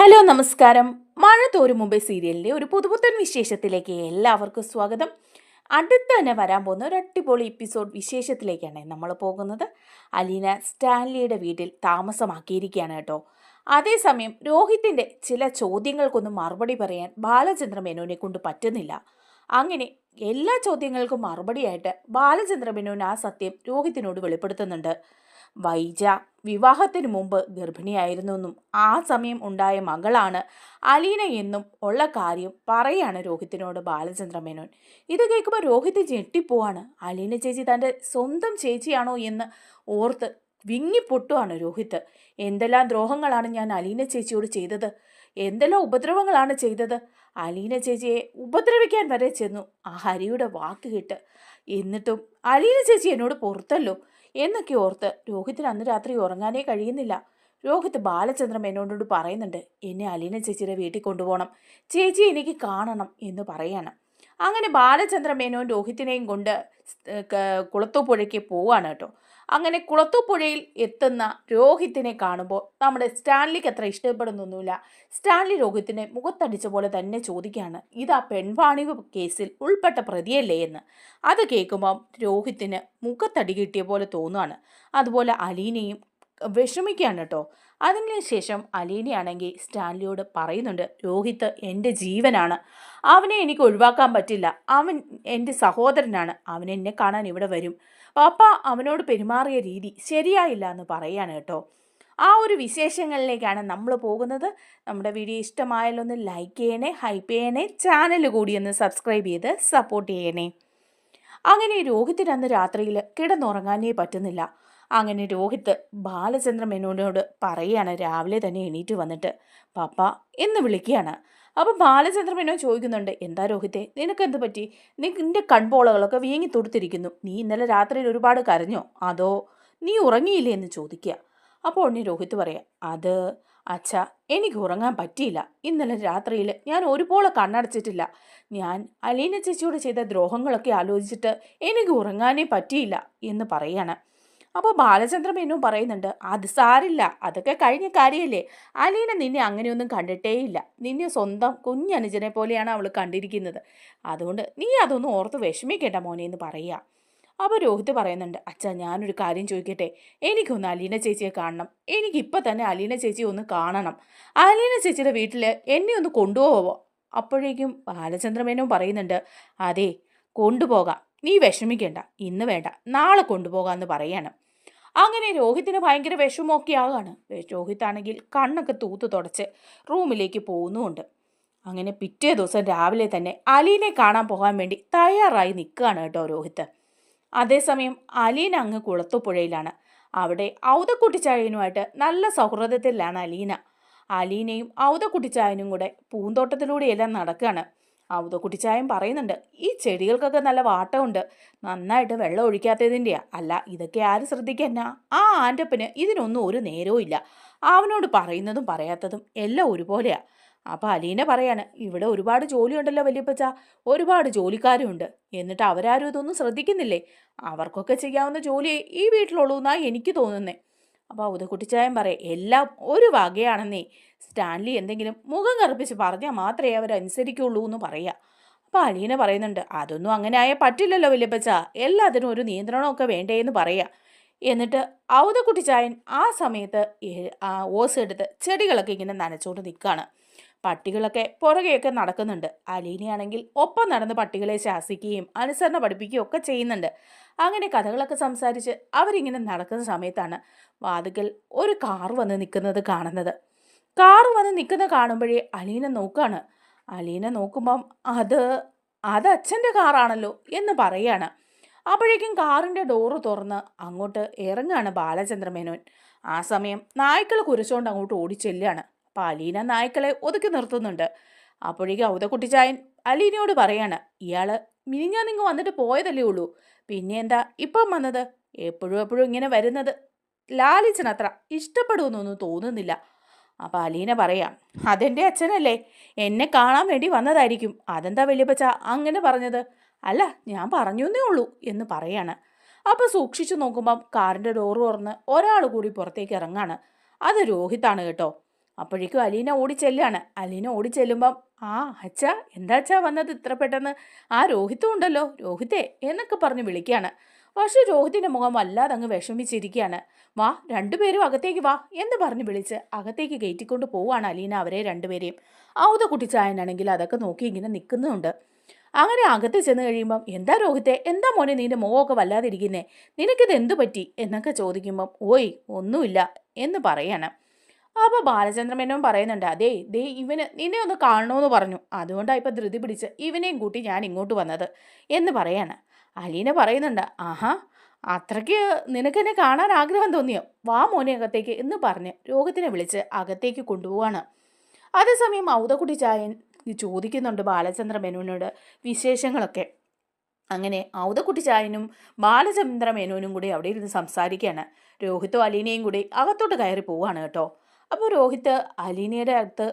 Hello നമസ്കാരം. മഴ തോരും മുമ്പേ സീരിയലിൻ്റെ ഒരു പുതുപുത്തൻ വിശേഷത്തിലേക്ക് എല്ലാവർക്കും സ്വാഗതം. അടുത്ത് തന്നെ വരാൻ പോകുന്ന ഒരു അടിപൊളി എപ്പിസോഡ് വിശേഷത്തിലേക്കാണ് നമ്മൾ പോകുന്നത്. അലീന സ്റ്റാൻലിയുടെ വീട്ടിൽ താമസമാക്കിയിരിക്കുകയാണ് കേട്ടോ. അതേസമയം രോഹിത്തിൻ്റെ ചില ചോദ്യങ്ങൾക്കൊന്നും മറുപടി പറയാൻ ബാലചന്ദ്ര മേനോനെ കൊണ്ട് പറ്റുന്നില്ല. അങ്ങനെ എല്ലാ ചോദ്യങ്ങൾക്കും മറുപടിയായിട്ട് ബാലചന്ദ്ര മേനോൻ ആ സത്യം രോഹിത്തിനോട് വെളിപ്പെടുത്തുന്നുണ്ട്. വൈജ വിവാഹത്തിന് മുമ്പ് ഗർഭിണിയായിരുന്നെന്നും ആ സമയം ഉണ്ടായ മകളാണ് അലീന എന്നും ഉള്ള കാര്യം പറയാണ് രോഹിത്തിനോട് ബാലചന്ദ്ര മേനോൻ. ഇത് കേൾക്കുമ്പോൾ രോഹിത് ഞെട്ടിപ്പോവാണ്. അലീന ചേച്ചി തൻ്റെ സ്വന്തം ചേച്ചിയാണോ എന്ന് ഓർത്ത് വിങ്ങിപ്പൊട്ടുവാണ് രോഹിത്ത്. എന്തെല്ലാം ദ്രോഹങ്ങളാണ് ഞാൻ അലീന ചേച്ചിയോട് ചെയ്തത്, എന്തെല്ലാം ഉപദ്രവങ്ങളാണ് ചെയ്തത്. അലീന ചേച്ചിയെ ഉപദ്രവിക്കാൻ വരെ ചെന്നു ആ ഹരിയുടെ വാക്ക് കേട്ട്. എന്നിട്ടും അലീന ചേച്ചി എന്നോട് പുറത്തല്ലോ എന്നൊക്കെ ഓർത്ത് രോഹിത്തിന് അന്ന് രാത്രി ഉറങ്ങാനേ കഴിയുന്നില്ല. രോഹിത് ബാലചന്ദ്ര മേനോനോട് പറയുന്നുണ്ട്, എന്നെ അലീന ചേച്ചിയുടെ വീട്ടിൽ കൊണ്ടുപോകണം, ചേച്ചി എനിക്ക് കാണണം എന്ന് പറയാണ്. അങ്ങനെ ബാലചന്ദ്ര മേനോൻ രോഹിത്തിനെയും കൊണ്ട് കുളത്തൂപ്പുഴയ്ക്ക് പോവാണ് കേട്ടോ. അങ്ങനെ കുളത്തൂപ്പുഴയിൽ എത്തുന്ന രോഹിത്തിനെ കാണുമ്പോൾ നമ്മുടെ സ്റ്റാൻലിക്ക് അത്ര ഇഷ്ടപ്പെടുന്നൊന്നുമില്ല. സ്റ്റാൻലി രോഹിത്തിനെ മുഖത്തടിച്ച പോലെ തന്നെ ചോദിക്കുകയാണ്, ഇതാ പെൺവാണിവ് കേസിൽ ഉൾപ്പെട്ട പ്രതിയല്ലേ എന്ന്. അത് കേൾക്കുമ്പം രോഹിത്തിന് മുഖത്തടി കിട്ടിയ പോലെ തോന്നുകയാണ്. അതുപോലെ അലീനയും വിഷമിക്കുകയാണ് കേട്ടോ. അതിനുശേഷം അലീനയാണെങ്കിൽ സ്റ്റാൻലിയോട് പറയുന്നുണ്ട്, രോഹിത്ത് എൻ്റെ ജീവനാണ്, അവനെ എനിക്ക് ഒഴിവാക്കാൻ പറ്റില്ല, അവൻ എൻ്റെ സഹോദരനാണ്, അവൻ എന്നെ കാണാൻ ഇവിടെ വരും, പാപ്പ അവനോട് പെരുമാറിയ രീതി ശരിയായില്ല എന്ന് പറയാണ് കേട്ടോ. ആ ഒരു വിശേഷങ്ങളിലേക്കാണ് നമ്മൾ പോകുന്നത്. നമ്മുടെ വീഡിയോ ഇഷ്ടമായാലൊന്ന് ലൈക്ക് ചെയ്യണേ, ഹൈപ്പ് ചെയ്യണേ, ചാനൽ കൂടി ഒന്ന് സബ്സ്ക്രൈബ് ചെയ്ത് സപ്പോർട്ട് ചെയ്യണേ. അങ്ങനെ രോഹിത്തിന് അന്ന് രാത്രിയിൽ കിടന്നുറങ്ങാനേ പറ്റുന്നില്ല. അങ്ങനെ രോഹിത്ത് ബാലചന്ദ്ര മേനോനോട് പറയുകയാണ്, രാവിലെ തന്നെ എണീറ്റ് വന്നിട്ട് പാപ്പ എന്ന് വിളിക്കുകയാണ്. അപ്പോൾ ബാലചന്ദ്ര മേനോൻ ചോദിക്കുന്നുണ്ട്, എന്താ രോഹിത്തെ, നിനക്കെന്ത് പറ്റി? നിന്റെ കൺപോളകളൊക്കെ വീങ്ങി തൊടുത്തിരിക്കുന്നു, നീ ഇന്നലെ രാത്രിയിൽ ഒരുപാട് കരഞ്ഞോ, അതോ നീ ഉറങ്ങിയില്ലേ എന്ന് ചോദിക്കുക. അപ്പോൾ ഉടനെ രോഹിത്ത് പറയാം, അത് അച്ഛാ, എനിക്ക് ഉറങ്ങാൻ പറ്റിയില്ല, ഇന്നലെ രാത്രിയിൽ ഞാൻ ഒരുപോലെ കണ്ണടച്ചിട്ടില്ല, ഞാൻ അലീന ചേച്ചിയോട് ചെയ്ത ദ്രോഹങ്ങളൊക്കെ ആലോചിച്ചിട്ട് എനിക്ക് ഉറങ്ങാനേ പറ്റിയില്ല എന്ന് പറയാണ്. അപ്പോൾ ബാലചന്ദ്ര മേനോൻ പറയുന്നുണ്ട്, അത് സാരില്ല, അതൊക്കെ കഴിഞ്ഞ കാര്യമല്ലേ, അലീന നിന്നെ അങ്ങനെയൊന്നും കണ്ടിട്ടേയില്ല, നിന്നെ സ്വന്തം കുഞ്ഞനുജനെ പോലെയാണ് അവൾ കണ്ടിരിക്കുന്നത്, അതുകൊണ്ട് നീ അതൊന്നും ഓർത്ത് വിഷമിക്കേണ്ട മോനെ എന്ന് പറയുക. അപ്പോൾ രോഹിത് പറയുന്നുണ്ട്, അച്ഛാ ഞാനൊരു കാര്യം ചോദിക്കട്ടെ, എനിക്കൊന്ന് അലീന ചേച്ചിയെ കാണണം, എനിക്കിപ്പോൾ തന്നെ അലീന ചേച്ചിയെ ഒന്ന് കാണണം, അലീന ചേച്ചിയുടെ വീട്ടിൽ എന്നെ ഒന്ന് കൊണ്ടുപോവോ? അപ്പോഴേക്കും ബാലചന്ദ്ര മേനോൻ പറയുന്നുണ്ട്, അതെ കൊണ്ടുപോകാം, നീ വിഷമിക്കേണ്ട, ഇന്ന് വേണ്ട, നാളെ കൊണ്ടുപോകാമെന്ന് പറയാണ്. അങ്ങനെ രോഹിത്തിന് ഭയങ്കര വിഷമമൊക്കെ ആകാണ്. രോഹിത്താണെങ്കിൽ കണ്ണൊക്കെ തൂത്ത് തുടച്ച് റൂമിലേക്ക് പോകുന്നുമുണ്ട്. അങ്ങനെ പിറ്റേ ദിവസം രാവിലെ തന്നെ അലീനെ കാണാൻ പോകാൻ വേണ്ടി തയ്യാറായി നിൽക്കുകയാണ് കേട്ടോ രോഹിത്ത്. അതേസമയം അലീന അങ്ങ് കുളത്തുപുഴയിലാണ്. അവിടെ ഔതക്കുട്ടിച്ചായനുമായിട്ട് നല്ല സൗഹൃദത്തിലാണ് അലീന. അലീനയും ഔതക്കുട്ടിച്ചായനും കൂടെ പൂന്തോട്ടത്തിലൂടെയെല്ലാം നടക്കുകയാണ്. ഔതക്കുട്ടിച്ചായൻ പറയുന്നുണ്ട്, ഈ ചെടികൾക്കൊക്കെ നല്ല വാട്ടമുണ്ട്, നന്നായിട്ട് വെള്ളം ഒഴിക്കാത്തതിൻ്റെയാ, അല്ല ഇതൊക്കെ ആര് ശ്രദ്ധിക്കാനാ, ആ ആൻ്റപ്പന് ഇതിനൊന്നും ഒരു നേരവും ഇല്ല, അവനോട് പറയുന്നതും പറയാത്തതും എല്ലാം ഒരുപോലെയാ. അപ്പോൾ അലീന പറയാണ്, ഇവിടെ ഒരുപാട് ജോലിയുണ്ടല്ലോ വല്യപ്പച്ച, ഒരുപാട് ജോലിക്കാരുണ്ട്, എന്നിട്ട് അവരാരും ഇതൊന്നും ശ്രദ്ധിക്കുന്നില്ലേ, അവർക്കൊക്കെ ചെയ്യാവുന്ന ജോലിയെ ഈ വീട്ടിലുള്ളൂ എന്നാണ് എനിക്ക് തോന്നുന്നേ. അപ്പോൾ ഔതക്കുട്ടിച്ചായൻ പറയും, എല്ലാം ഒരു വകയാണെന്നേ, സ്റ്റാൻലി എന്തെങ്കിലും മുഖം കറുപ്പിച്ച് പറഞ്ഞാൽ മാത്രമേ അവരനുസരിക്കുള്ളൂ എന്ന് പറയാം. അപ്പോൾ അലീന പറയുന്നുണ്ട്, അതൊന്നും അങ്ങനെ ആയാൽ പറ്റില്ലല്ലോ വല്യപ്പച്ച, എല്ലാത്തിനും ഒരു നിയന്ത്രണമൊക്കെ വേണ്ടേ എന്ന് പറയാം. എന്നിട്ട് ഔതക്കുട്ടിച്ചായൻ ആ സമയത്ത് ഓസ് എടുത്ത് ചെടികളൊക്കെ ഇങ്ങനെ നനച്ചുകൊണ്ട് നിൽക്കുകയാണ്. പട്ടികളൊക്കെ പുറകെയൊക്കെ നടക്കുന്നുണ്ട്. അലീനയാണെങ്കിൽ ഒപ്പം നടന്ന് പട്ടികളെ ശാസിക്കുകയും അനുസരണ പഠിപ്പിക്കുകയും ഒക്കെ ചെയ്യുന്നുണ്ട്. അങ്ങനെ കഥകളൊക്കെ സംസാരിച്ച് അവരിങ്ങനെ നടക്കുന്ന സമയത്താണ് വാതിക്കൽ ഒരു കാർ വന്ന് നിൽക്കുന്നത് കാണുന്നത്. കാർ വന്ന് നിൽക്കുന്ന കാണുമ്പോഴേ അലീന നോക്കുകയാണ്. അലീന നോക്കുമ്പം അത് അച്ഛൻ്റെ കാറാണല്ലോ എന്ന് പറയാണ്. അപ്പോഴേക്കും കാറിൻ്റെ ഡോറ് തുറന്ന് അങ്ങോട്ട് ഇറങ്ങുകയാണ് ബാലചന്ദ്ര മേനോൻ. ആ സമയം നായ്ക്കൾ കുരച്ചുകൊണ്ട് അങ്ങോട്ട് ഓടിച്ചെല്ലുകയാണ്. അപ്പോൾ അലീന നായ്ക്കളെ ഒതുക്കി നിർത്തുന്നുണ്ട്. അപ്പോഴേക്കും ഔതക്കുട്ടിച്ചായൻ അലീനയോട് പറയാണ്, ഇയാൾ മിനിഞ്ഞാന്നിങ്ങ് വന്നിട്ട് പോയതല്ലേ ഉള്ളൂ, പിന്നെ എന്താ ഇപ്പം വന്നത്, എപ്പോഴും ഇങ്ങനെ വരുന്നത് ലാലിച്ചനത്ര ഇഷ്ടപ്പെടുമെന്നൊന്നും തോന്നുന്നില്ല. അപ്പോൾ അലീന പറയാം, അതെൻ്റെ അച്ഛനല്ലേ, എന്നെ കാണാൻ വേണ്ടി വന്നതായിരിക്കും, അതെന്താ വല്യപ്പച്ച അങ്ങനെ പറഞ്ഞത്, അല്ല ഞാൻ പറഞ്ഞേ ഉള്ളൂ എന്ന് പറയാണ്. അപ്പോൾ സൂക്ഷിച്ചു നോക്കുമ്പം കാറിൻ്റെ ഡോറ് തുറന്ന് ഒരാൾ കൂടി പുറത്തേക്ക് ഇറങ്ങാണ്. അത് രോഹിത്താണ് കേട്ടോ. അപ്പോഴേക്കും അലീന ഓടിച്ചെല്ലാണ്. അലീന ഓടിച്ചെല്ലുമ്പം ആ അച്ഛാ എന്താ അച്ഛാ വന്നത് ഇത്ര പെട്ടെന്ന്? ആ രോഹിത്തും ഉണ്ടല്ലോ, രോഹിത്തേ എന്നൊക്കെ പറഞ്ഞ് വിളിക്കുകയാണ്. പക്ഷെ രോഹിത്തിൻ്റെ മുഖം വല്ലാതെ അങ്ങ് വിഷമിച്ചിരിക്കുകയാണ്. വാ രണ്ടുപേരും അകത്തേക്ക് വാ എന്ന് പറഞ്ഞ് വിളിച്ച് അകത്തേക്ക് കയറ്റിക്കൊണ്ട് പോവുകയാണ് അലീന അവരെ രണ്ടുപേരെയും. കുട്ടിച്ചായനാണെങ്കിൽ അതൊക്കെ നോക്കി ഇങ്ങനെ നിൽക്കുന്നുണ്ട്. അങ്ങനെ അകത്ത് ചെന്ന് കഴിയുമ്പം എന്താ രോഹിത്തെ, എന്താ മോനെ നിന്റെ മുഖമൊക്കെ വല്ലാതെ ഇരിക്കുന്നേ, നിനക്കിത് എന്തു പറ്റി എന്നൊക്കെ ചോദിക്കുമ്പം ഓയ് ഒന്നുമില്ല എന്ന് പറയാണ്. അപ്പോൾ ബാലചന്ദ്രമേനോൻ പറയുന്നുണ്ട്, അതേ ദേ ഇവന് നിന്നെ ഒന്ന് കാണണമെന്ന് പറഞ്ഞു, അതുകൊണ്ടാണ് ഇപ്പം ധൃതി പിടിച്ച് ഇവനെയും കൂട്ടി ഞാൻ ഇങ്ങോട്ട് വന്നത് എന്ന് പറയാണ്. അലീന പറയുന്നുണ്ട്, ആഹാ അത്രയ്ക്ക് നിനക്കെന്നെ കാണാൻ ആഗ്രഹം തോന്നിയോ, വാ മോനെ അകത്തേക്ക് എന്ന് പറഞ്ഞ് രോഹിത്തിനെ വിളിച്ച് അകത്തേക്ക് കൊണ്ടുപോവാണ്. അതേസമയം ഔതക്കുട്ടി ചായൻ ചോദിക്കുന്നുണ്ട് ബാലചന്ദ്ര മേനോനോട് വിശേഷങ്ങളൊക്കെ. അങ്ങനെ ഔതക്കുട്ടി ചായനും ബാലചന്ദ്ര മേനോനും കൂടി അവിടെ ഇരുന്ന് സംസാരിക്കുകയാണ്. രോഹിത്തും അലീനയും കൂടി അകത്തോട്ട് കയറി പോവാണ് കേട്ടോ. അപ്പോൾ രോഹിത്ത് അലീനയുടെ അടുത്ത്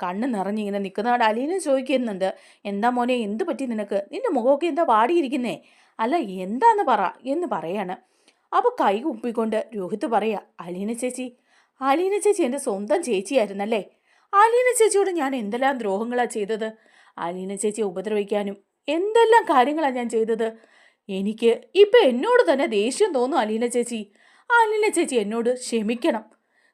കണ്ണ് നിറഞ്ഞിങ്ങനെ നിൽക്കുന്നതാണ്. അലീന ചോദിക്കുന്നുണ്ട്, എന്താ മോനെ എന്ത് പറ്റി നിനക്ക്, നിന്റെ മുഖമൊക്കെ എന്താ വാടിയിരിക്കുന്നേ, അല്ല എന്താന്ന് പറ എന്ന് പറയാണ്. അപ്പോൾ കൈ കുപ്പിക്കൊണ്ട് രോഹിത്ത് പറയാ, അലീന ചേച്ചി എൻ്റെ സ്വന്തം ചേച്ചിയായിരുന്നല്ലേ, അലീന ചേച്ചിയോട് ഞാൻ എന്തെല്ലാം ദ്രോഹങ്ങളാണ് ചെയ്തത്, അലീന ചേച്ചിയെ ഉപദ്രവിക്കാനും എന്തെല്ലാം കാര്യങ്ങളാണ് ഞാൻ ചെയ്തത്. എനിക്ക് ഇപ്പം എന്നോട് തന്നെ ദേഷ്യം തോന്നും അലീന ചേച്ചി എന്നോട് ക്ഷമിക്കണം.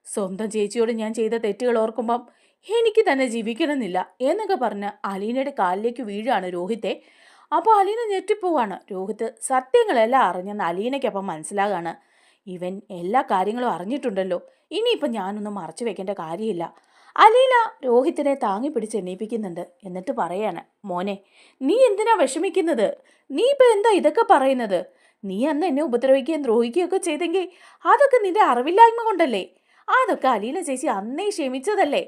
സ്വന്തം ചേച്ചിയോട് ഞാൻ ചെയ്ത തെറ്റുകൾ ഓർക്കുമ്പം എനിക്ക് തന്നെ ജീവിക്കണമെന്നില്ല എന്നൊക്കെ പറഞ്ഞ് അലീനയുടെ കാലിലേക്ക് വീഴാണ് രോഹിത്തെ. അപ്പോൾ അലീന ഞെട്ടിപ്പോവാണ്. രോഹിത്ത് സത്യങ്ങളെല്ലാം അറിഞ്ഞെന്ന് അലീനയ്ക്കപ്പം മനസ്സിലാകാണ്. ഇവൻ എല്ലാ കാര്യങ്ങളും അറിഞ്ഞിട്ടുണ്ടല്ലോ, ഇനിയിപ്പം ഞാനൊന്നും മറച്ചു വെക്കേണ്ട കാര്യമില്ല. അലീന രോഹിത്തിനെ താങ്ങി പിടിച്ച് എണീപ്പിക്കുന്നുണ്ട്. എന്നിട്ട് പറയാണ്, മോനെ നീ എന്തിനാ വിഷമിക്കുന്നത്, നീ ഇപ്പം എന്താ ഇതൊക്കെ പറയുന്നത്, നീ അന്ന് എന്നെ ഉപദ്രവിക്കുകയും ദ്രോഹിക്കുകയൊക്കെ ചെയ്തെങ്കിൽ അതൊക്കെ നിന്റെ അറിവില്ലായ്മ കൊണ്ടല്ലേ, അതൊക്കെ അലീന ചേച്ചി അന്നേ ക്ഷമിച്ചതല്ലേ,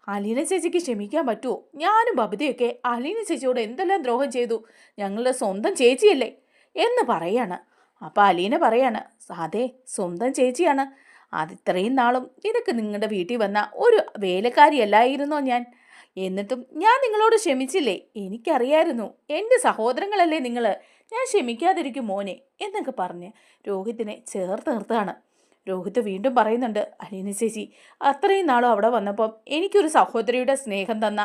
അലീന ചേച്ചിക്ക് ക്ഷമിക്കാൻ പറ്റുമോ, ഞാനും ബബിതയൊക്കെ അലീന ചേച്ചിയോട് എന്തെല്ലാം ദ്രോഹം ചെയ്തു, ഞങ്ങളുടെ സ്വന്തം ചേച്ചിയല്ലേ എന്ന് പറയാണ്. അപ്പം അലീന പറയാണ്, അതെ സ്വന്തം ചേച്ചിയാണ്, ഇത്രയും നാളും ഇതൊക്കെ നിങ്ങളുടെ വീട്ടിൽ വന്ന ഒരു വേലക്കാരിയല്ലായിരുന്നോ ഞാൻ, എന്നിട്ടും ഞാൻ നിങ്ങളോട് ക്ഷമിച്ചില്ലേ, എനിക്കറിയായിരുന്നു എൻ്റെ സഹോദരങ്ങളല്ലേ നിങ്ങൾ, ഞാൻ ക്ഷമിക്കാതിരിക്കും മോനെ എന്നൊക്കെ പറഞ്ഞ് രോഹിത്തിനെ ചേർത്ത് നിർത്തുകയാണ്. രോഹിത്ത് വീണ്ടും പറയുന്നുണ്ട്, അലീന ചേച്ചി അത്രയും നാളും അവിടെ വന്നപ്പം എനിക്കൊരു സഹോദരിയുടെ സ്നേഹം തന്ന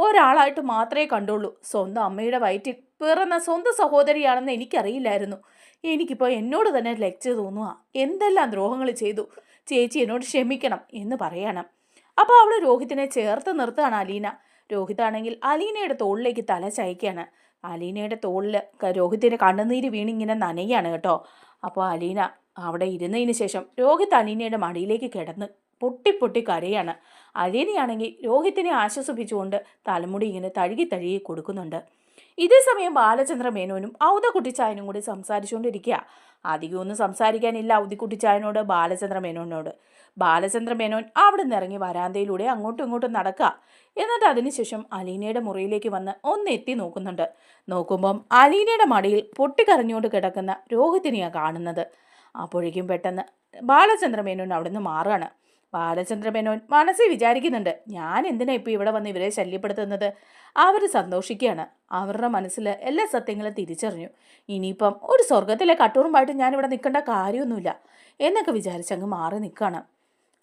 ഒരാളായിട്ട് മാത്രമേ കണ്ടുള്ളൂ, സ്വന്തം അമ്മയുടെ വയറ്റിൽ പിറന്ന സ്വന്തം സഹോദരിയാണെന്ന് എനിക്കറിയില്ലായിരുന്നു. എനിക്കിപ്പോൾ എന്നോട് തന്നെ ലജ്ജ തോന്നുക, എന്തെല്ലാം ദ്രോഹങ്ങൾ ചെയ്തു, ചേച്ചി എന്നോട് ക്ഷമിക്കണം എന്ന് പറയണം. അപ്പോൾ അവൾ രോഹിത്തിനെ ചേർത്ത് നിർത്തുകയാണ് അലീന. രോഹിത്താണെങ്കിൽ അലീനയുടെ തോളിലേക്ക് തല ചായ്ക്കുകയാണ്. അലീനയുടെ തോളിൽ രോഹിത്തിൻ്റെ കണ്ണുനീര് വീണിങ്ങനെ നനയാണ് കേട്ടോ. അപ്പോൾ അലീന അവിടെ ഇരുന്നതിന് ശേഷം രോഹിത്ത് അലീനയുടെ മടിയിലേക്ക് കിടന്ന് പൊട്ടി കരയാണ്. അലീനയാണെങ്കിൽ രോഹിത്തിനെ ആശ്വസിപ്പിച്ചുകൊണ്ട് തലമുടി ഇങ്ങനെ തഴുകി കൊടുക്കുന്നുണ്ട്. ഇതേ സമയം ബാലചന്ദ്ര മേനോനും ഔതക്കുട്ടിച്ചായനും കൂടി സംസാരിച്ചുകൊണ്ടിരിക്കുക. അധികമൊന്നും സംസാരിക്കാനില്ല ഔതിക്കുട്ടിച്ചായനോട് ബാലചന്ദ്ര മേനോനോട്. ബാലചന്ദ്ര മേനോൻ അവിടെ നിന്ന് ഇറങ്ങി വരാന്തയിലൂടെ അങ്ങോട്ടും ഇങ്ങോട്ടും നടക്കുക. എന്നിട്ട് അതിനുശേഷം അലീനയുടെ മുറിയിലേക്ക് വന്ന് ഒന്ന് എത്തി നോക്കുന്നുണ്ട്. നോക്കുമ്പം അലീനയുടെ മടിയിൽ പൊട്ടിക്കരഞ്ഞുകൊണ്ട് കിടക്കുന്ന രോഹിത്തിനെയാണ് കാണുന്നത്. അപ്പോഴേക്കും പെട്ടെന്ന് ബാലചന്ദ്ര മേനോൻ അവിടെ നിന്ന് മാറുകയാണ്. ബാലചന്ദ്ര മേനോൻ മനസ്സിൽ വിചാരിക്കുന്നുണ്ട്, ഞാൻ എന്തിനാ ഇപ്പോൾ ഇവിടെ വന്ന് ഇവരെ ശല്യപ്പെടുത്തുന്നത്. അവർ സന്തോഷിക്കുകയാണ്. അവരുടെ മനസ്സിൽ എല്ലാ സത്യങ്ങളും തിരിച്ചറിഞ്ഞു. ഇനിയിപ്പം ഒരു സ്വർഗത്തിലെ കട്ടൂറുമായിട്ട് ഞാനിവിടെ നിൽക്കേണ്ട കാര്യമൊന്നുമില്ല എന്നൊക്കെ വിചാരിച്ചങ്ങ് മാറി നിൽക്കുകയാണ്.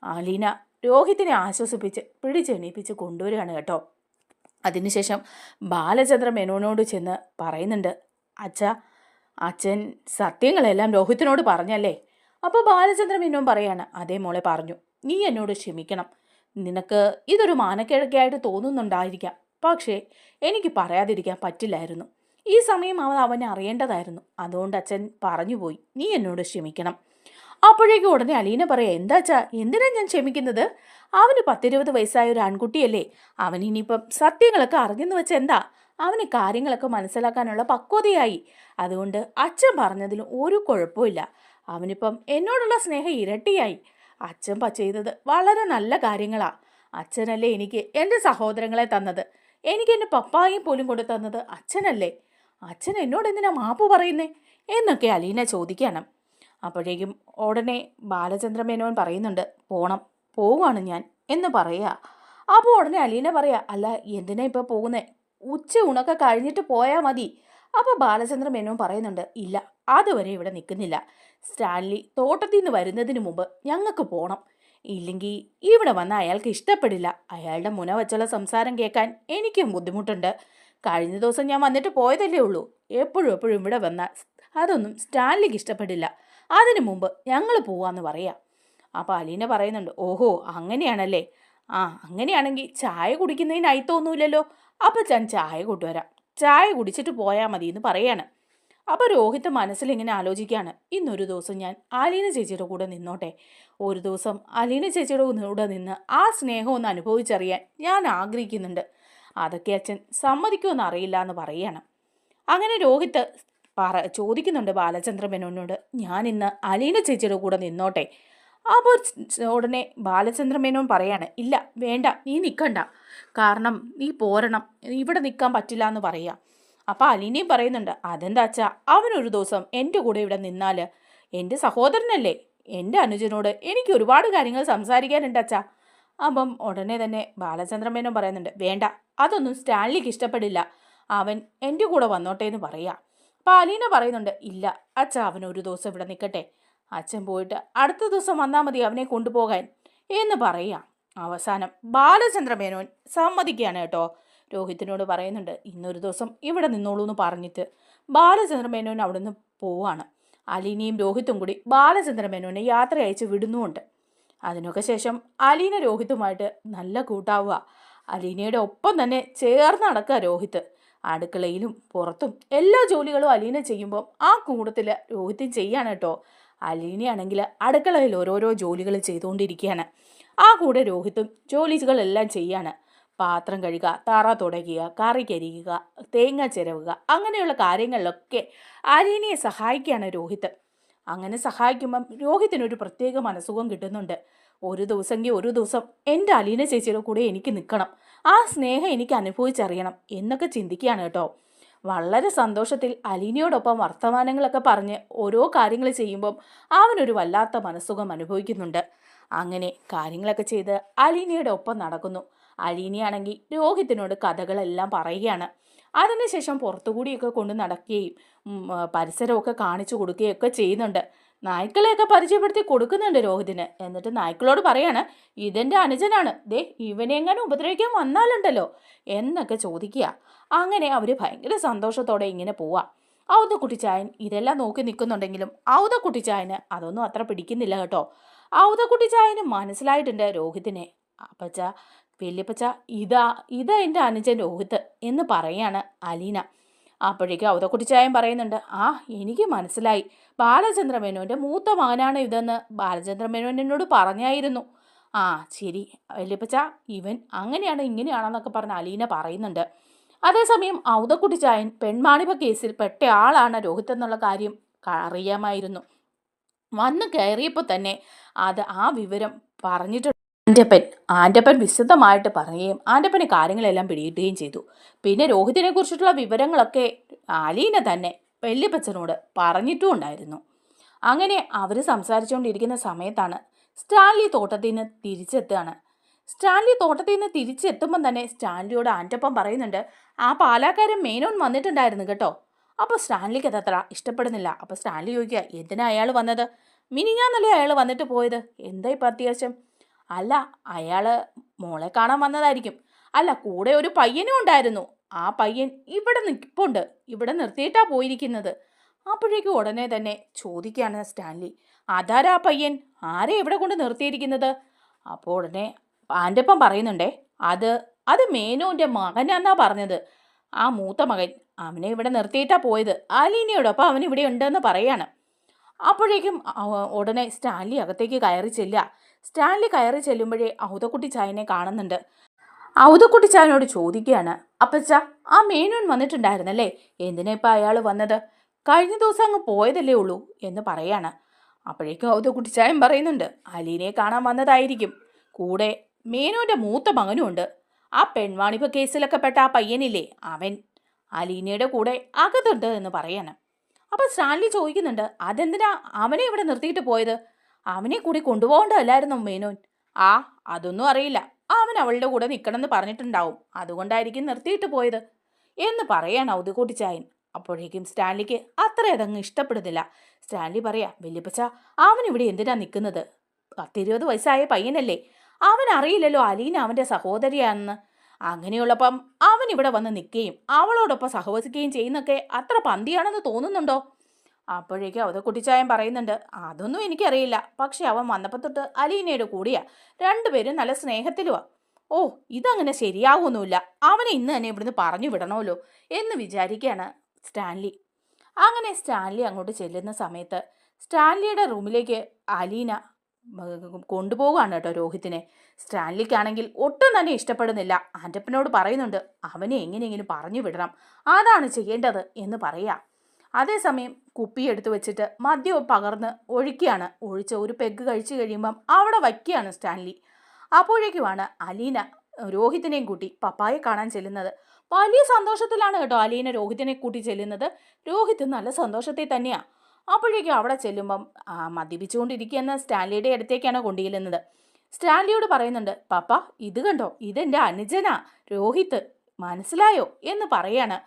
അലീന രോഹിത്തിനെ ആശ്വസിപ്പിച്ച് പിടിച്ചെണീപ്പിച്ച് കൊണ്ടുവരികയാണ് കേട്ടോ. അതിനുശേഷം ബാലചന്ദ്ര മേനോനോട് ചെന്ന് പറയുന്നുണ്ട്, അച്ഛൻ സത്യങ്ങളെല്ലാം രോഹിത്തിനോട് പറഞ്ഞല്ലേ. അപ്പോൾ ബാലചന്ദ്ര മേനോൻ പറയാണ്, അതേ മോളെ പറഞ്ഞു, നീ എന്നോട് ക്ഷമിക്കണം. നിനക്ക് ഇതൊരു മാനക്കേടൊക്കെയായിട്ട് തോന്നുന്നുണ്ടായിരിക്കാം, പക്ഷേ എനിക്ക് പറയാതിരിക്കാൻ പറ്റില്ലായിരുന്നു. ഈ സമയം അവനെ അറിയേണ്ടതായിരുന്നു, അതുകൊണ്ട് അച്ഛൻ പറഞ്ഞു പോയി, നീ എന്നോട് ക്ഷമിക്കണം. അപ്പോഴേക്കും ഉടനെ അലീന പറയാം, എന്താച്ചാ എന്തിനാ ഞാൻ ക്ഷമിക്കുന്നത്, അവന് 10-20 വയസ്സായ ഒരു ആൺകുട്ടിയല്ലേ, അവനിനിയിപ്പം സത്യങ്ങളൊക്കെ അറിഞ്ഞെന്ന് വെച്ചാൽ എന്താ, അവന് കാര്യങ്ങളൊക്കെ മനസ്സിലാക്കാനുള്ള പക്വതയായി, അതുകൊണ്ട് അച്ഛൻ പറഞ്ഞതിലും ഒരു കുഴപ്പമില്ല. അവനിപ്പം എന്നോടുള്ള സ്നേഹം ഇരട്ടിയായി. അച്ഛൻ ചെയ്തത് വളരെ നല്ല കാര്യങ്ങളാണ്. അച്ഛനല്ലേ എനിക്ക് എൻ്റെ സഹോദരങ്ങളെ തന്നത്, എനിക്ക് എൻ്റെ പപ്പായും പോലും കൊണ്ടു തന്നത് അച്ഛനല്ലേ, അച്ഛൻ എന്നോട് എന്തിനാ മാപ്പ് പറയുന്നേ എന്നൊക്കെ അലീന ചോദിക്കുകയാണ്. അപ്പോഴേക്കും ഉടനെ ബാലചന്ദ്ര മേനോൻ പറയുന്നുണ്ട്, പോവാണ് ഞാൻ എന്ന് പറയുക. അപ്പോൾ ഉടനെ അലീന പറയാ, അല്ല എന്തിനാ ഇപ്പോൾ പോകുന്നേ, ഉച്ച ഉണക്കെ കഴിഞ്ഞിട്ട് പോയാൽ മതി. അപ്പോൾ ബാലചന്ദ്ര മേനോൻ പറയുന്നുണ്ട്, ഇല്ല അതുവരെ ഇവിടെ നിൽക്കുന്നില്ല, സ്റ്റാൻലി തോട്ടത്തിൽ നിന്ന് വരുന്നതിന് മുമ്പ് ഞങ്ങൾക്ക് പോകണം ഇല്ലെങ്കിൽ ഇവിടെ വന്ന അയാൾക്ക് ഇഷ്ടപ്പെടില്ല. അയാളുടെ മുന വച്ചുള്ള സംസാരം കേൾക്കാൻ എനിക്കും ബുദ്ധിമുട്ടുണ്ട്. കഴിഞ്ഞ ദിവസം ഞാൻ വന്നിട്ട് പോയതല്ലേ ഉള്ളൂ. എപ്പോഴും എപ്പോഴും ഇവിടെ വന്നാൽ അതൊന്നും സ്റ്റാൻലിക്ക് ഇഷ്ടപ്പെടില്ല. അതിനു മുമ്പ് ഞങ്ങൾ പോവാന്ന് പറയാം. അപ്പോൾ അലീന പറയുന്നുണ്ട്, ഓഹോ അങ്ങനെയാണല്ലേ. ആ അങ്ങനെയാണെങ്കിൽ ചായ കുടിക്കുന്നതിനായി തോന്നൂലല്ലോ. അപ്പം ഞാൻ ചായ കൊണ്ടുവരാം, ചായ കുടിച്ചിട്ട് പോയാൽ മതി എന്ന് പറയാണ്. അപ്പോൾ രോഹിത്ത് മനസ്സിലിങ്ങനെ ആലോചിക്കുകയാണ്, ഇന്നൊരു ദിവസം ഞാൻ അലീന ചേച്ചിയുടെ കൂടെ നിന്നോട്ടെ. ഒരു ദിവസം അലീന ചേച്ചിയുടെ കൂടെ നിന്ന് ആ സ്നേഹം ഒന്ന് അനുഭവിച്ചറിയാൻ ഞാൻ ആഗ്രഹിക്കുന്നുണ്ട്. അതൊക്കെ അച്ഛൻ സമ്മതിക്കുമെന്ന് അറിയില്ല എന്ന് പറയാണ്. അങ്ങനെ രോഹിത്ത് ചോദിക്കുന്നുണ്ട് ബാലചന്ദ്ര മേനോനോട്, ഞാൻ ഇന്ന് അലീന ചേച്ചിയുടെ കൂടെ നിന്നോട്ടെ. അപ്പോൾ ഉടനെ ബാലചന്ദ്ര മേനോൻ പറയാണ്, ഇല്ല വേണ്ട, നീ നിൽക്കണ്ട, കാരണം നീ പോരണം, ഇവിടെ നിൽക്കാൻ പറ്റില്ല എന്ന് പറയുക. അപ്പോൾ അലീനയും പറയുന്നുണ്ട്, അതെന്താ അച്ഛാ, അവനൊരു ദിവസം എൻ്റെ കൂടെ ഇവിടെ നിന്നാൽ എൻ്റെ സഹോദരനല്ലേ, എൻ്റെ അനുജനോട് എനിക്ക് ഒരുപാട് കാര്യങ്ങൾ സംസാരിക്കാനുണ്ട് അച്ഛാ. അപ്പം ഉടനെ തന്നെ ബാലചന്ദ്ര മേനോൻ പറയുന്നുണ്ട്, വേണ്ട, അതൊന്നും സ്റ്റാൻലിക്ക് ഇഷ്ടപ്പെടില്ല, അവൻ എൻ്റെ കൂടെ വന്നോട്ടെ എന്ന് പറയുക. അപ്പോൾ അലീന പറയുന്നുണ്ട്, ഇല്ല അച്ഛാ, അവനൊരു ദിവസം ഇവിടെ നിൽക്കട്ടെ, അച്ഛൻ പോയിട്ട് അടുത്ത ദിവസം വന്നാൽ മതി അവനെ കൊണ്ടുപോകാൻ എന്ന് പറയുക. അവസാനം ബാലചന്ദ്ര മേനോൻ സമ്മതിക്കുകയാണ് കേട്ടോ. രോഹിത്തിനോട് പറയുന്നുണ്ട്, ഇന്നൊരു ദിവസം ഇവിടെ നിന്നോളൂ എന്ന് പറഞ്ഞിട്ട് ബാലചന്ദ്ര മേനോൻ അവിടെ നിന്ന് പോവാണ്. അലീനയും രോഹിത്തും കൂടി ബാലചന്ദ്ര മേനോനെ യാത്ര അയച്ച് വിടുന്നുമുണ്ട്. അതിനൊക്കെ ശേഷം അലീന രോഹിത്തുമായിട്ട് നല്ല കൂട്ടാവുക. അലീനയുടെ ഒപ്പം തന്നെ ചേർന്ന് നടക്കുക രോഹിത്ത്. അടുക്കളയിലും പുറത്തും എല്ലാ ജോലികളും അലീന ചെയ്യുമ്പോൾ ആ കൂട്ടത്തിൽ രോഹിത്തും ചെയ്യാണ് കേട്ടോ. അലീനയാണെങ്കിൽ അടുക്കളയിൽ ഓരോരോ ജോലികൾ ചെയ്തുകൊണ്ടിരിക്കുകയാണ്. ആ കൂടെ രോഹിത്തും ജോലികളെല്ലാം ചെയ്യാണ്. പാത്രം കഴുകുക, തറ തുടയ്ക്കുക, കറി കരിയുക, തേങ്ങ ചിരവുക, അങ്ങനെയുള്ള കാര്യങ്ങളിലൊക്കെ അലീനയെ സഹായിക്കുകയാണ് രോഹിത്ത്. അങ്ങനെ സഹായിക്കുമ്പം രോഹിത്തിനൊരു പ്രത്യേക മനസ്സുഖം കിട്ടുന്നുണ്ട്. ഒരു ദിവസമെങ്കിൽ ഒരു ദിവസം എൻ്റെ അലീന ചേച്ചിയുടെ കൂടെ എനിക്ക് നിൽക്കണം, ആ സ്നേഹം എനിക്ക് അനുഭവിച്ചറിയണം എന്നൊക്കെ ചിന്തിക്കുകയാണ് കേട്ടോ. വളരെ സന്തോഷത്തിൽ അലീനയോടൊപ്പം വർത്തമാനങ്ങളൊക്കെ പറഞ്ഞ് ഓരോ കാര്യങ്ങൾ ചെയ്യുമ്പം അവനൊരു വല്ലാത്ത മനസ്സുഖം അനുഭവിക്കുന്നുണ്ട്. അങ്ങനെ കാര്യങ്ങളൊക്കെ ചെയ്ത് അലീനയുടെ ഒപ്പം നടക്കുന്നു. അലീനയാണെങ്കിൽ രോഹിത്തിനോട് കഥകളെല്ലാം പറയുകയാണ്. അതിനുശേഷം പുറത്തുകൂടിയൊക്കെ കൊണ്ട് നടക്കുകയും പരിസരമൊക്കെ കാണിച്ചു കൊടുക്കുകയൊക്കെ ചെയ്യുന്നുണ്ട്. നായ്ക്കളെയൊക്കെ പരിചയപ്പെടുത്തി കൊടുക്കുന്നുണ്ട് രോഹിതിന്. എന്നിട്ട് നായ്ക്കളോട് പറയാണ്, ഇതെൻ്റെ അനുജനാണ്, ദേ ഇവനെ എങ്ങനെ ഉപദ്രവിക്കാൻ വന്നാലുണ്ടല്ലോ എന്നൊക്കെ ചോദിക്കുക. അങ്ങനെ അവർ ഭയങ്കര സന്തോഷത്തോടെ ഇങ്ങനെ പോവാം. ഔതക്കുട്ടിച്ചായൻ ഇതെല്ലാം നോക്കി നിൽക്കുന്നുണ്ടെങ്കിലും ഔതക്കുട്ടിച്ചായന് അതൊന്നും അത്ര പിടിക്കുന്നില്ല കേട്ടോ. ഔതക്കുട്ടിച്ചായന് മനസ്സിലായിട്ടുണ്ട് രോഹിത്തിനെ. അപ്പച്ച, വല്യപ്പച്ച, ഇതാ എൻ്റെ അനുജൻ രോഹിത്ത് എന്ന് പറയാണ് അലീന. അപ്പോഴേക്കും ഔതക്കുട്ടിച്ചായൻ പറയുന്നുണ്ട്, ആ എനിക്ക് മനസ്സിലായി, ബാലചന്ദ്ര മേനോൻ്റെ മൂത്ത മകനാണ് ഇതെന്ന് ബാലചന്ദ്ര മേനോൻ എന്നോട് പറഞ്ഞായിരുന്നു. ആ ശരി വല്യപ്പച്ച, ഇവൻ അങ്ങനെയാണ് ഇങ്ങനെയാണെന്നൊക്കെ പറഞ്ഞ് അലീന പറയുന്നുണ്ട്. അതേസമയം ഔതക്കുട്ടിച്ചായൻ പെൺമാണിപ്പ കേസിൽ പെട്ട ആളാണ് രോഹിത് എന്നുള്ള കാര്യം അറിയാമായിരുന്നു. വന്ന് കയറിയപ്പോൾ തന്നെ ആ വിവരം പറഞ്ഞിട്ടുണ്ട് ആൻ്റപ്പൻ വിശദമായിട്ട് പറയുകയും ആൻ്റപ്പന് കാര്യങ്ങളെല്ലാം പിടികിട്ടുകയും ചെയ്തു. പിന്നെ രോഹിതിനെ കുറിച്ചിട്ടുള്ള വിവരങ്ങളൊക്കെ അലീന തന്നെ വല്യപ്പച്ചനോട് പറഞ്ഞിട്ടും ഉണ്ടായിരുന്നു. അങ്ങനെ അവർ സംസാരിച്ചുകൊണ്ടിരിക്കുന്ന സമയത്താണ് സ്റ്റാൻലി തോട്ടത്തിൽ നിന്ന് തിരിച്ചെത്തുകയാണ്. സ്റ്റാൻലി തോട്ടത്തിൽ നിന്ന് തിരിച്ചെത്തുമ്പം തന്നെ സ്റ്റാൻലിയോട് ആൻ്റപ്പൻ പറയുന്നുണ്ട്, ആ പാലാക്കാരൻ മേനോൻ വന്നിട്ടുണ്ടായിരുന്നു കേട്ടോ. അപ്പോൾ സ്റ്റാൻലിക്ക് അതത്ര ഇഷ്ടപ്പെടുന്നില്ല. അപ്പോൾ സ്റ്റാൻലി ചോദിക്കുക, എന്തിനാ അയാൾ വന്നത്? മിനിഞ്ഞാന്നല്ലേ അയാൾ വന്നിട്ട് പോയത്, എന്താ ഇപ്പം അത്യാവശ്യം? അല്ല, അയാൾ മോളെ കാണാൻ വന്നതായിരിക്കും. അല്ല, കൂടെ ഒരു പയ്യനും ഉണ്ടായിരുന്നു. ആ പയ്യൻ ഇവിടെ നിൽപ്പുണ്ട്, ഇവിടെ നിർത്തിയിട്ടാ പോയിരിക്കുന്നത്. അപ്പോഴേക്കും ഉടനെ തന്നെ ചോദിക്കുകയാണ് സ്റ്റാൻലി, അതാരാ പയ്യൻ, ആരെ ഇവിടെ കൊണ്ട് നിർത്തിയിരിക്കുന്നത്? അപ്പോൾ ഉടനെ ആൻ്റപ്പൻ പറയുന്നുണ്ടേ, അത് മേനോൻ്റെ മകനാന്നാ പറഞ്ഞത്, ആ മൂത്ത മകൻ. അവനെ ഇവിടെ നിർത്തിയിട്ടാ പോയത്, അലീനയോടൊപ്പം അവൻ ഇവിടെ ഉണ്ടെന്ന് പറയാണ്. അപ്പോഴേക്കും ഉടനെ സ്റ്റാൻലി അകത്തേക്ക് കയറി ചെല്ലുക. സ്റ്റാൻലി കയറി ചെല്ലുമ്പോഴേ ഔതക്കുട്ടിച്ചായനെ കാണുന്നുണ്ട്. ഔതക്കുട്ടിച്ചായനോട് ചോദിക്കുകയാണ്, അപ്പച്ച, ആ മേനോൻ വന്നിട്ടുണ്ടായിരുന്നല്ലേ, എന്തിനാ ഇപ്പം അയാൾ വന്നത്? കഴിഞ്ഞ ദിവസം അങ്ങ് പോയതല്ലേ ഉള്ളൂ എന്ന് പറയാണ്. അപ്പോഴേക്കും ഔതക്കുട്ടിച്ചായൻ പറയുന്നുണ്ട്, അലീനയെ കാണാൻ വന്നതായിരിക്കും, കൂടെ മേനോൻ്റെ മൂത്ത മകനും ഉണ്ട്. ആ പെൺവാണിഭ കേസിലൊക്കെ പെട്ട ആ പയ്യനില്ലേ, അവൻ അലീനയുടെ കൂടെ അകത്തുണ്ട് എന്ന് പറയാണ്. അപ്പോൾ സ്റ്റാൻലി ചോദിക്കുന്നുണ്ട്, അതെന്തിനാ അവനെ ഇവിടെ നിർത്തിയിട്ട് പോയത്? അവനെ കൂടി കൊണ്ടുപോകേണ്ടതല്ലായിരുന്നു മേനോൻ? അതൊന്നും അറിയില്ല, അവൻ അവളുടെ കൂടെ നിൽക്കണമെന്ന് പറഞ്ഞിട്ടുണ്ടാവും, അതുകൊണ്ടായിരിക്കും നിർത്തിയിട്ട് പോയത് എന്ന് പറയാൻ ഔതക്കുട്ടിച്ചായൻ. അപ്പോഴേക്കും സ്റ്റാൻലിക്ക് അത്ര അതങ്ങ് ഇഷ്ടപ്പെടുന്നില്ല. സ്റ്റാൻലി പറയാ, വല്യപ്പച്ച, അവനിവിടെ എന്തിനാ നിൽക്കുന്നത്? 10-20 വയസ്സായ പയ്യനല്ലേ, അവൻ അറിയില്ലല്ലോ അലീന അവൻ്റെ സഹോദരിയാണെന്ന്. അങ്ങനെയുള്ളപ്പം അവൻ ഇവിടെ വന്ന് നിൽക്കുകയും അവളോടൊപ്പം സഹവസിക്കുകയും ചെയ്യുന്നൊക്കെ അത്ര പന്തിയാണെന്ന് തോന്നുന്നുണ്ടോ? അപ്പോഴേക്കും അവതക്കുട്ടിച്ചായൻ പറയുന്നുണ്ട്, അതൊന്നും എനിക്കറിയില്ല, പക്ഷെ അവൻ വന്നപ്പോൾ തൊട്ട് അലീനയുടെ കൂടിയാ, രണ്ടുപേരും നല്ല സ്നേഹത്തിലുവാ. ഓ, ഇതങ്ങനെ ശരിയാവുമൊന്നുമില്ല, അവനെ ഇന്ന് തന്നെ ഇവിടുന്ന് പറഞ്ഞു വിടണമല്ലോ എന്ന് വിചാരിക്കുകയാണ് സ്റ്റാൻലി. അങ്ങനെ സ്റ്റാൻലി അങ്ങോട്ട് ചെല്ലുന്ന സമയത്ത് സ്റ്റാൻലിയുടെ റൂമിലേക്ക് അലീന കൊണ്ടുപോവുകയാണ് കേട്ടോ രോഹിത്തിനെ. സ്റ്റാൻലിക്കാണെങ്കിൽ ഒട്ടും തന്നെ ഇഷ്ടപ്പെടുന്നില്ല. ആൻ്റപ്പനോട് പറയുന്നുണ്ട്, അവനെ എങ്ങനെയെങ്കിലും പറഞ്ഞു വിടണം, അതാണ് ചെയ്യേണ്ടത് എന്ന് പറയാ. അതേസമയം കുപ്പി എടുത്തു വെച്ചിട്ട് മദ്യം പകർന്ന് ഒഴിക്കുകയാണ്. ഒഴിച്ച് ഒരു പെഗ് കഴിച്ചു കഴിയുമ്പം അവിടെ വയ്ക്കുകയാണ് സ്റ്റാൻലി. അപ്പോഴേക്കുമാണ് അലീന രോഹിത്തിനെയും കൂട്ടി പപ്പായെ കാണാൻ ചെല്ലുന്നത്. വലിയ സന്തോഷത്തിലാണ് കേട്ടോ അലീന രോഹിത്തിനെ കൂട്ടി ചെല്ലുന്നത്. രോഹിത്ത് നല്ല സന്തോഷത്തിൽ തന്നെയാണ്. അപ്പോഴേക്കും അവിടെ ചെല്ലുമ്പം മദ്യപിച്ചുകൊണ്ടിരിക്കുന്ന സ്റ്റാൻലിയുടെ അടുത്തേക്കാണ് കൊണ്ടുചെല്ലുന്നത്. സ്റ്റാൻലിയോട് പറയുന്നുണ്ട്, പപ്പ ഇത് കണ്ടോ, ഇതെൻ്റെ അനുജനാ രോഹിത്ത്, മനസ്സിലായോ എന്ന് പറയാണ്.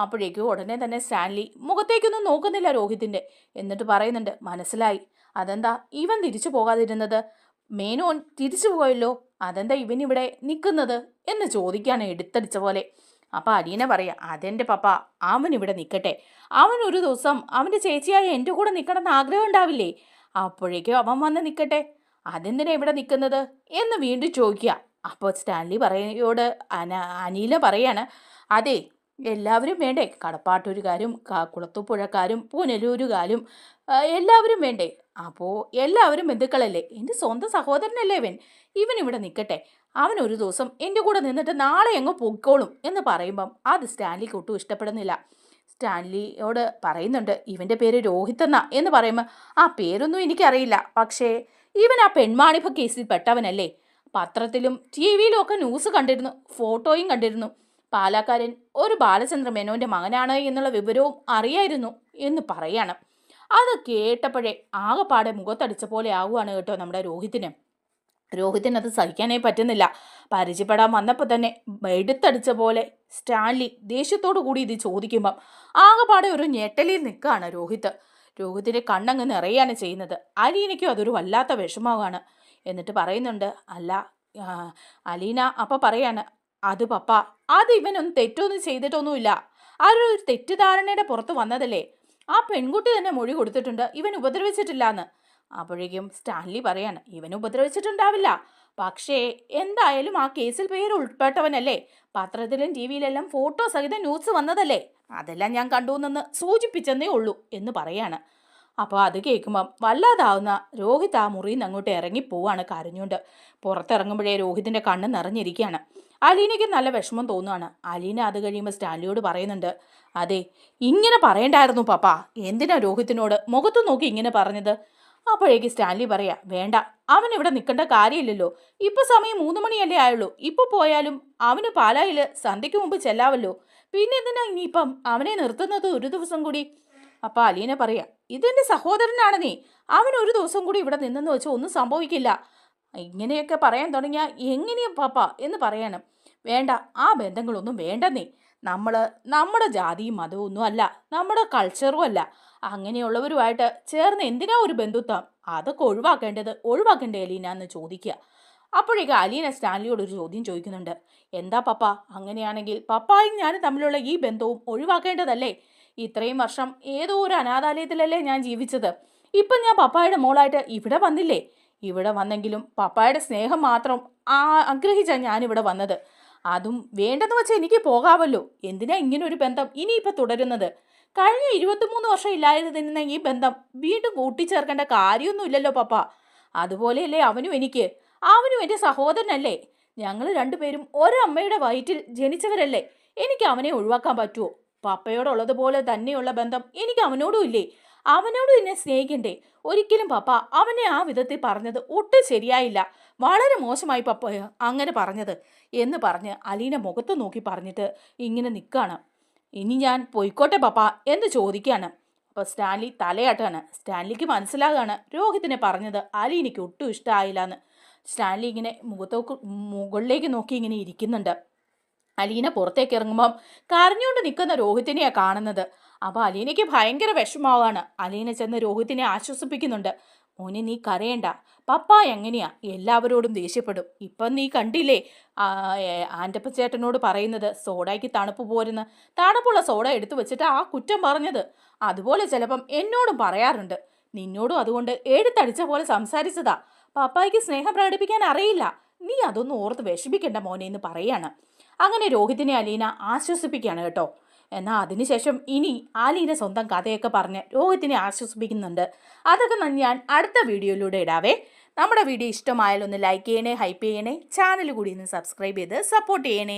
അപ്പോഴേക്കും ഉടനെ തന്നെ സ്റ്റാൻലി മുഖത്തേക്കൊന്നും നോക്കുന്നില്ല രോഹിത്തിൻ്റെ. എന്നിട്ട് പറയുന്നുണ്ട്, മനസ്സിലായി. അതെന്താ ഇവൻ തിരിച്ചു പോകാതിരുന്നത്? മേനോൻ തിരിച്ചു പോയല്ലോ, അതെന്താ ഇവനിവിടെ നിൽക്കുന്നത് എന്ന് ചോദിക്കാണ് എടുത്തടിച്ച പോലെ. അപ്പം അലീന പറയാം, അതെൻ്റെ പപ്പ, അവൻ ഇവിടെ നിൽക്കട്ടെ. അവൻ ഒരു ദിവസം അവൻ്റെ ചേച്ചിയായ എൻ്റെ കൂടെ നിൽക്കണമെന്ന് ആഗ്രഹം ഉണ്ടാവില്ലേ? അപ്പോഴേക്കും അവൻ വന്ന് നിൽക്കട്ടെ, അതെന്തിനാ ഇവിടെ നിൽക്കുന്നത് എന്ന് വീണ്ടും ചോദിക്കുക. അപ്പോൾ സ്റ്റാൻലി അനീല പറയാണ്, അതെ, എല്ലാവരും വേണ്ടേ, കടപ്പാട്ടൂരുകാരും കുളത്തൂപ്പുഴക്കാരും പുനലൂരുകാരും എല്ലാവരും വേണ്ടേ? അപ്പോൾ എല്ലാവരും ബന്ധുക്കളല്ലേ, എൻ്റെ സ്വന്തം സഹോദരനല്ലേ ഇവൻ ഇവിടെ നിൽക്കട്ടെ, അവൻ ഒരു ദിവസം എൻ്റെ കൂടെ നിന്നിട്ട് നാളെ എങ്ങോ പൊക്കോളും എന്ന് പറയുമ്പം അത് സ്റ്റാൻലിക്ക് ഒട്ടും ഇഷ്ടപ്പെടുന്നില്ല. സ്റ്റാൻലിയോട് പറയുന്നുണ്ട്, ഇവൻ്റെ പേര് രോഹിത് എന്നാ എന്ന് പറയുമ്പോൾ, ആ പേരൊന്നും എനിക്കറിയില്ല, പക്ഷേ ഇവൻ ആ പെൺവാണിഭ കേസിൽ പെട്ടവനല്ലേ, പത്രത്തിലും ടി വിയിലും ഒക്കെ ന്യൂസ് കണ്ടിരുന്നു, ഫോട്ടോയും കണ്ടിരുന്നു, പാലാക്കാരൻ ഒരു ബാലചന്ദ്ര മേനോൻ്റെ മകനാണ് എന്നുള്ള വിവരവും അറിയായിരുന്നു എന്ന് പറയാണ്. അത് കേട്ടപ്പോഴേ ആകെപ്പാടെ മുഖത്തടിച്ച പോലെ ആവുകയാണ് കേട്ടോ നമ്മുടെ രോഹിത്തിന് അത് സഹിക്കാനേ പറ്റുന്നില്ല. പരിചയപ്പെടാൻ വന്നപ്പോൾ തന്നെ എടുത്തടിച്ച പോലെ സ്റ്റാൻലി ദേഷ്യത്തോടു കൂടി ഇത് ചോദിക്കുമ്പം ആകെപ്പാടെ ഒരു ഞെട്ടലിൽ നിൽക്കുകയാണ് രോഹിത്തിൻ്റെ കണ്ണങ്ങ് നിറയാണ് ചെയ്യുന്നത്. അലീനയ്ക്കും അതൊരു വല്ലാത്ത വിഷമമാണ്. എന്നിട്ട് പറയുന്നുണ്ട്, അല്ല അലീന അപ്പം പറയാണ്, അത് പപ്പ, അത് ഇവനൊന്നും തെറ്റൊന്നും ചെയ്തിട്ടൊന്നുമില്ല, അതൊരു തെറ്റിദ്ധാരണയുടെ പുറത്ത് വന്നതല്ലേ, ആ പെൺകുട്ടി തന്നെ മൊഴി കൊടുത്തിട്ടുണ്ട് ഇവൻ ഉപദ്രവിച്ചിട്ടില്ല എന്ന്. അപ്പോഴേക്കും സ്റ്റാൻലി പറയാണ്, ഇവൻ ഉപദ്രവിച്ചിട്ടുണ്ടാവില്ല, പക്ഷേ എന്തായാലും ആ കേസിൽ പേര് ഉൾപ്പെട്ടവനല്ലേ, പത്രത്തിലും ടി വിയിലെല്ലാം ഫോട്ടോ സഹിതം ന്യൂസ് വന്നതല്ലേ, അതെല്ലാം ഞാൻ കണ്ടു എന്ന് സൂചിപ്പിച്ചെന്നേ ഉള്ളൂ എന്ന് പറയാണ്. അപ്പോൾ അത് കേൾക്കുമ്പം വല്ലാതാവുന്ന രോഹിത് ആ മുറിയിൽ നിന്ന് അങ്ങോട്ട് ഇറങ്ങിപ്പോവാണ് കരഞ്ഞുകൊണ്ട്. പുറത്തിറങ്ങുമ്പോഴേ രോഹിത്തിൻ്റെ കണ്ണ് നിറഞ്ഞിരിക്കുകയാണ്. അലീനയ്ക്ക് നല്ല വിഷമം തോന്നുകയാണ്. അലീന അത് കഴിയുമ്പോൾ സ്റ്റാൻലിയോട് പറയുന്നുണ്ട്, അതെ, ഇങ്ങനെ പറയണ്ടായിരുന്നു പപ്പ, എന്തിനാ രോഹിത്തിനോട് മുഖത്തു നോക്കി ഇങ്ങനെ പറഞ്ഞത്? അപ്പോഴേക്ക് സ്റ്റാൻലി പറയാ, വേണ്ട, അവൻ ഇവിടെ നിൽക്കേണ്ട കാര്യമില്ലല്ലോ, ഇപ്പം സമയം 3 മണിയല്ലേ ആയുള്ളൂ, ഇപ്പോൾ പോയാലും അവന് പാലായിൽ സന്ധ്യയ്ക്ക് മുമ്പ് ചെല്ലാവല്ലോ, പിന്നെ എന്തിനാ ഇനിയിപ്പം അവനെ നിർത്തുന്നത് ഒരു ദിവസം കൂടി? അപ്പം അലീന പറയാ, ഇതെൻ്റെ സഹോദരനാണ് നീ, അവൻ ഒരു ദിവസം കൂടി ഇവിടെ നിന്നെന്ന് വെച്ചാൽ ഒന്നും സംഭവിക്കില്ല. ഇങ്ങനെയൊക്കെ പറയാൻ തുടങ്ങിയാൽ എങ്ങനെയാ പാപ്പ എന്ന് പറയണം. വേണ്ട, ആ ബന്ധങ്ങളൊന്നും വേണ്ട നീ, നമ്മുടെ ജാതിയും മതവും ഒന്നും അല്ല, നമ്മുടെ കൾച്ചറും അല്ല, അങ്ങനെയുള്ളവരുമായിട്ട് ചേർന്ന് എന്തിനാ ഒരു ബന്ധുത്വം? അതൊക്കെ ഒഴിവാക്കേണ്ടേ അലീന എന്ന് ചോദിക്കുക. അപ്പോഴേക്ക് അലീന സ്റ്റാൻലിയോട് ഒരു ചോദ്യം ചോദിക്കുന്നുണ്ട്, എന്താ പപ്പ, അങ്ങനെയാണെങ്കിൽ പപ്പായും ഞാനും തമ്മിലുള്ള ഈ ബന്ധവും ഒഴിവാക്കേണ്ടതല്ലേ? ഇത്രയും വർഷം ഏതോ ഒരു അനാഥാലയത്തിലല്ലേ ഞാൻ ജീവിച്ചത്, ഇപ്പം ഞാൻ പപ്പായുടെ മോളായിട്ട് ഇവിടെ വന്നില്ലേ? ഇവിടെ വന്നെങ്കിലും പപ്പായുടെ സ്നേഹം മാത്രം ആഗ്രഹിച്ചാണ് ഞാനിവിടെ വന്നത്, അതും വേണ്ടെന്ന് വെച്ചാൽ എനിക്ക് പോകാമല്ലോ, എന്തിനാ ഇങ്ങനെ ഒരു ബന്ധം ഇനിയിപ്പോൾ തുടരുന്നത്? കഴിഞ്ഞ 23 വർഷം ഇല്ലാതിരുന്ന ഈ ബന്ധം വീണ്ടും കൂട്ടിച്ചേർക്കേണ്ട കാര്യമൊന്നുമില്ലല്ലോ പപ്പ. അതുപോലെയല്ലേ അവനും എൻ്റെ സഹോദരനല്ലേ, ഞങ്ങൾ രണ്ടുപേരും ഒരമ്മയുടെ വയറ്റിൽ ജനിച്ചവരല്ലേ, എനിക്ക് അവനെ ഒഴിവാക്കാൻ പറ്റുമോ? പപ്പയോടുള്ളതുപോലെ തന്നെയുള്ള ബന്ധം എനിക്ക് അവനോടും ഇല്ലേ? അവനോടും എന്നെ സ്നേഹിക്കണ്ടേ? ഒരിക്കലും പപ്പ അവനെ ആ വിധത്തിൽ പറഞ്ഞത് ഒട്ടും ശരിയായില്ല, വളരെ മോശമായി പപ്പ അങ്ങനെ പറഞ്ഞത് എന്ന് പറഞ്ഞ് അലീന മുഖത്ത് നോക്കി പറഞ്ഞിട്ട് ഇങ്ങനെ നിൽക്കുകയാണ്. ഇനി ഞാൻ പൊയ്ക്കോട്ടെ പപ്പ എന്ന് ചോദിക്കുകയാണ്. അപ്പോൾ സ്റ്റാൻലി തലയാട്ടാണ്. സ്റ്റാൻലിക്ക് മനസ്സിലാകാണ് രോഹിത്തിനെ പറഞ്ഞത് അലീനയ്ക്ക് ഒട്ടും ഇഷ്ടമായില്ല എന്ന്. സ്റ്റാൻലി ഇങ്ങനെ മുകളിലേക്ക് നോക്കി ഇങ്ങനെ ഇരിക്കുന്നുണ്ട്. അലീന പുറത്തേക്ക് ഇറങ്ങുമ്പം കരഞ്ഞുകൊണ്ട് നിൽക്കുന്ന രോഹിത്തിനെയാണ് കാണുന്നത്. അപ്പോൾ അലീനയ്ക്ക് ഭയങ്കര വിഷമമാവാണ്. അലീന ചെന്ന് രോഹിത്തിനെ ആശ്വസിപ്പിക്കുന്നുണ്ട്. മോനെ നീ കരയണ്ട. പപ്പ എങ്ങനെയാ എല്ലാവരോടും ദേഷ്യപ്പെടും. ഇപ്പം നീ കണ്ടില്ലേ ആൻ്റപ്പ ചേട്ടനോട് പറയുന്നത് സോഡയ്ക്ക് തണുപ്പ് പോരുന്ന്. തണുപ്പുള്ള സോഡ എടുത്തു വെച്ചിട്ട് ആ കുറ്റം പറഞ്ഞത്. അതുപോലെ ചിലപ്പം എന്നോടും പറയാറുണ്ട്. നിന്നോടും അതുകൊണ്ട് എടുത്തടിച്ച പോലെ സംസാരിച്ചതാ. പപ്പായ്ക്ക് സ്നേഹം പ്രകടിപ്പിക്കാൻ അറിയില്ല. നീ അതൊന്നും ഓർത്ത് വിഷമിക്കണ്ട മോനെ എന്ന് പറയാണ്. അങ്ങനെ രോഹിത്തിനെ അലീന ആശ്വസിപ്പിക്കുകയാണ് കേട്ടോ. എന്നാൽ അതിനുശേഷം ഇനി ആലീന സ്വന്തം കഥയൊക്കെ പറഞ്ഞ് രോഹിത്തിനെ ആശ്വസിപ്പിക്കുന്നുണ്ട്. അതൊക്കെ ഞാൻ അടുത്ത വീഡിയോയിലൂടെ ഇടാവേ. നമ്മുടെ വീഡിയോ ഇഷ്ടമായാലൊന്ന് ലൈക്ക് ചെയ്യണേ, ഹൈപ്പ് ചെയ്യണേ, ചാനൽ കൂടി ഒന്ന് സബ്സ്ക്രൈബ് ചെയ്ത് സപ്പോർട്ട് ചെയ്യണേ.